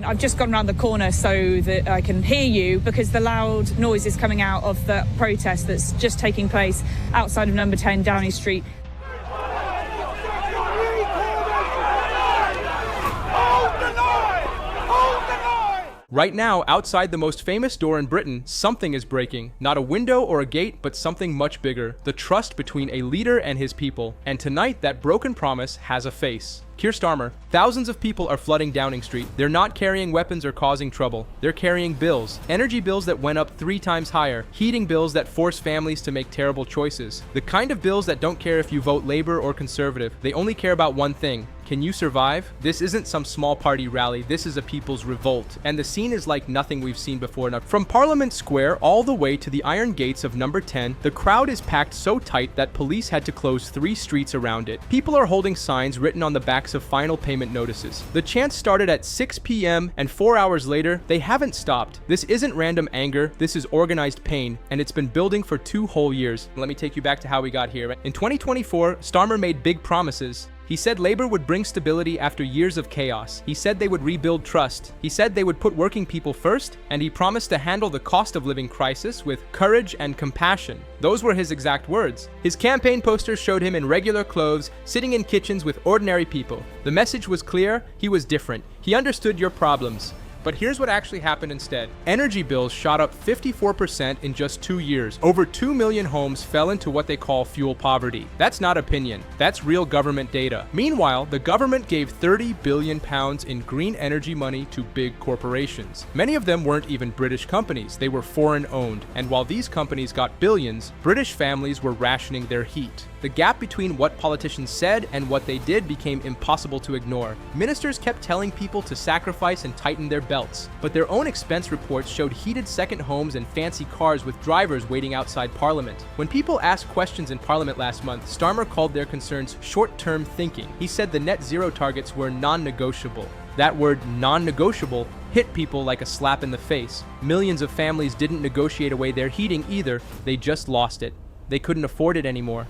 I've just gone around the corner so that I can hear you because the loud noise is coming out of the protest that's just taking place outside of number 10 Downing Street. Right now, outside the most famous door in Britain, something is breaking. Not a window or a gate, but something much bigger. The trust between a leader and his people. And tonight, that broken promise has a face. Keir Starmer. Thousands of people are flooding Downing Street. They're not carrying weapons or causing trouble. They're carrying bills. Energy bills that went up 3 times higher. Heating bills that force families to make terrible choices. The kind of bills that don't care if you vote Labour or Conservative. They only care about one thing. Can you survive? This isn't some small party rally, this is a people's revolt. And the scene is like nothing we've seen before. Now, from Parliament Square all the way to the iron gates of number 10, the crowd is packed so tight that police had to close 3 streets around it. People are holding signs written on the backs of final payment notices. The chant started at 6 p.m. and 4 hours later, they haven't stopped. This isn't random anger, this is organized pain, and it's been building for 2 whole years. Let me take you back to how we got here. In 2024, Starmer made big promises. He said Labour would bring stability after years of chaos. He said they would rebuild trust. He said they would put working people first, and he promised to handle the cost of living crisis with courage and compassion. Those were his exact words. His campaign posters showed him in regular clothes, sitting in kitchens with ordinary people. The message was clear, he was different. He understood your problems. But here's what actually happened instead. Energy bills shot up 54% in just 2 years. Over 2 million homes fell into what they call fuel poverty. That's not opinion, that's real government data. Meanwhile, the government gave £30 billion in green energy money to big corporations. Many of them weren't even British companies, they were foreign owned. And while these companies got billions, British families were rationing their heat. The gap between what politicians said and what they did became impossible to ignore. Ministers kept telling people to sacrifice and tighten their belts, but their own expense reports showed heated second homes and fancy cars with drivers waiting outside Parliament. When people asked questions in Parliament last month, Starmer called their concerns short-term thinking. He said the net zero targets were non-negotiable. That word, non-negotiable, hit people like a slap in the face. Millions of families didn't negotiate away their heating either, they just lost it. They couldn't afford it anymore.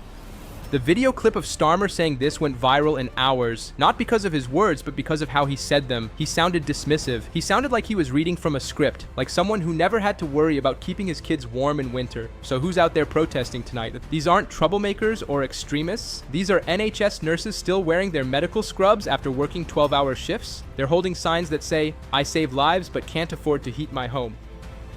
The video clip of Starmer saying this went viral in hours, not because of his words, but because of how he said them. He sounded dismissive. He sounded like he was reading from a script, like someone who never had to worry about keeping his kids warm in winter. So who's out there protesting tonight? These aren't troublemakers or extremists. These are NHS nurses still wearing their medical scrubs after working 12-hour shifts. They're holding signs that say, "I save lives but can't afford to heat my home."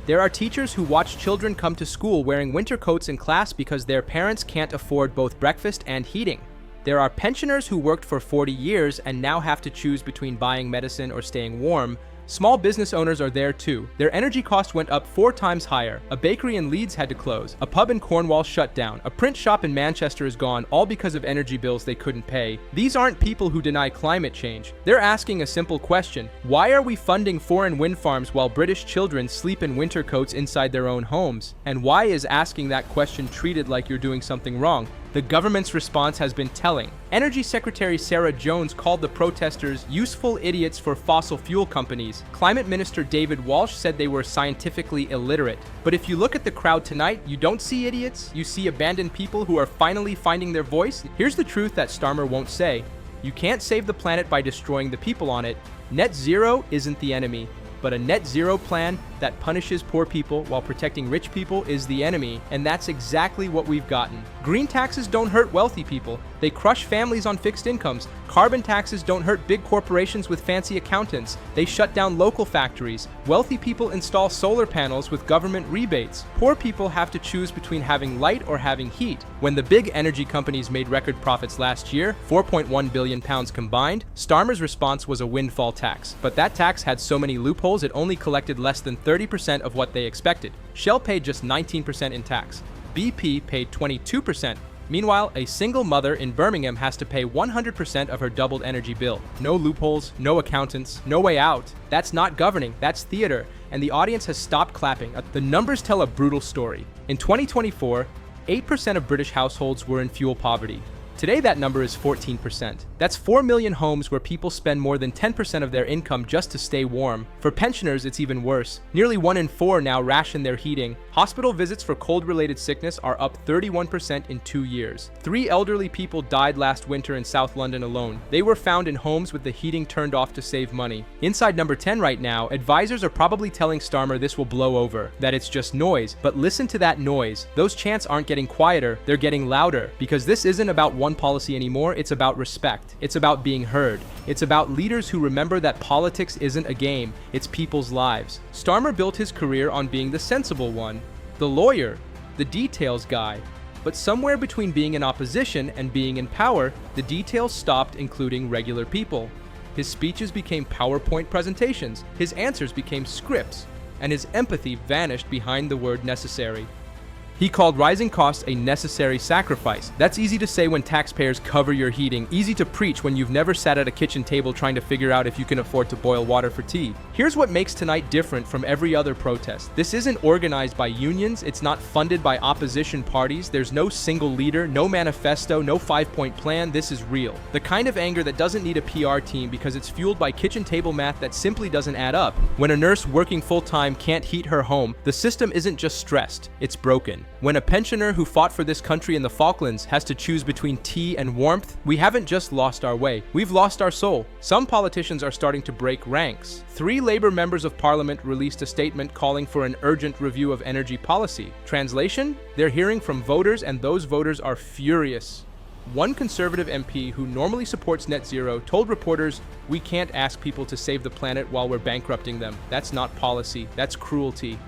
There are teachers who watch children come to school wearing winter coats in class because their parents can't afford both breakfast and heating. There are pensioners who worked for 40 years and now have to choose between buying medicine or staying warm. Small business owners are there too. Their energy cost went up 4 times higher. A bakery in Leeds had to close. A pub in Cornwall shut down. A print shop in Manchester is gone, all because of energy bills they couldn't pay. These aren't people who deny climate change. They're asking a simple question. Why are we funding foreign wind farms while British children sleep in winter coats inside their own homes? And why is asking that question treated like you're doing something wrong? The government's response has been telling. Energy Secretary Sarah Jones called the protesters useful idiots for fossil fuel companies. Climate Minister David Walsh said they were scientifically illiterate. But if you look at the crowd tonight, you don't see idiots, you see abandoned people who are finally finding their voice. Here's the truth that Starmer won't say. You can't save the planet by destroying the people on it. Net zero isn't the enemy. But a net zero plan that punishes poor people while protecting rich people is the enemy, and that's exactly what we've gotten. Green taxes don't hurt wealthy people. They crush families on fixed incomes. Carbon taxes don't hurt big corporations with fancy accountants. They shut down local factories. Wealthy people install solar panels with government rebates. Poor people have to choose between having light or having heat. When the big energy companies made record profits last year, £4.1 billion combined, Starmer's response was a windfall tax. But that tax had so many loopholes it only collected less than 30% of what they expected. Shell paid just 19% in tax. BP paid 22%. Meanwhile, a single mother in Birmingham has to pay 100% of her doubled energy bill. No loopholes, no accountants, no way out. That's not governing, that's theater, and the audience has stopped clapping. The numbers tell a brutal story. In 2024, 8% of British households were in fuel poverty. Today that number is 14%. That's 4 million homes where people spend more than 10% of their income just to stay warm. For pensioners, it's even worse. Nearly 1 in 4 now ration their heating. Hospital visits for cold-related sickness are up 31% in 2 years. 3 elderly people died last winter in South London alone. They were found in homes with the heating turned off to save money. Inside number 10 right now, advisors are probably telling Starmer this will blow over, that it's just noise. But listen to that noise. Those chants aren't getting quieter, they're getting louder, because this isn't about one policy anymore, it's about respect. It's about being heard. It's about leaders who remember that politics isn't a game, it's people's lives. Starmer built his career on being the sensible one, the lawyer, the details guy. But somewhere between being in opposition and being in power, the details stopped including regular people. His speeches became PowerPoint presentations, his answers became scripts, and his empathy vanished behind the word necessary. He called rising costs a necessary sacrifice. That's easy to say when taxpayers cover your heating, easy to preach when you've never sat at a kitchen table trying to figure out if you can afford to boil water for tea. Here's what makes tonight different from every other protest. This isn't organized by unions, it's not funded by opposition parties, there's no single leader, no manifesto, no 5-point plan, this is real. The kind of anger that doesn't need a PR team because it's fueled by kitchen table math that simply doesn't add up. When a nurse working full-time can't heat her home, the system isn't just stressed, it's broken. When a pensioner who fought for this country in the Falklands has to choose between tea and warmth, we haven't just lost our way, we've lost our soul. Some politicians are starting to break ranks. 3 Labour members of Parliament released a statement calling for an urgent review of energy policy. Translation? They're hearing from voters and those voters are furious. One Conservative MP who normally supports net zero told reporters, "We can't ask people to save the planet while we're bankrupting them. That's not policy, that's cruelty."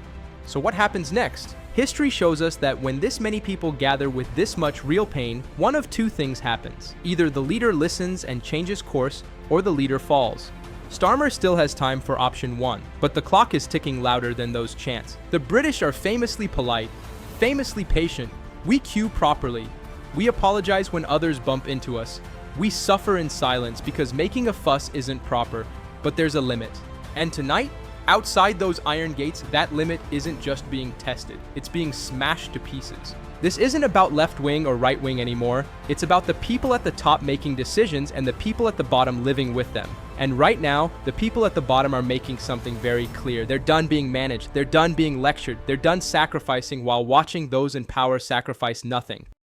So what happens next? History shows us that when this many people gather with this much real pain, one of 2 things happens. Either the leader listens and changes course, or the leader falls. Starmer still has time for option 1, but the clock is ticking louder than those chants. The British are famously polite, famously patient. We queue properly. We apologize when others bump into us. We suffer in silence because making a fuss isn't proper, but there's a limit. And tonight, outside those iron gates, that limit isn't just being tested, it's being smashed to pieces. This isn't about left wing or right wing anymore, it's about the people at the top making decisions and the people at the bottom living with them. And right now, the people at the bottom are making something very clear. They're done being managed, they're done being lectured, they're done sacrificing while watching those in power sacrifice nothing.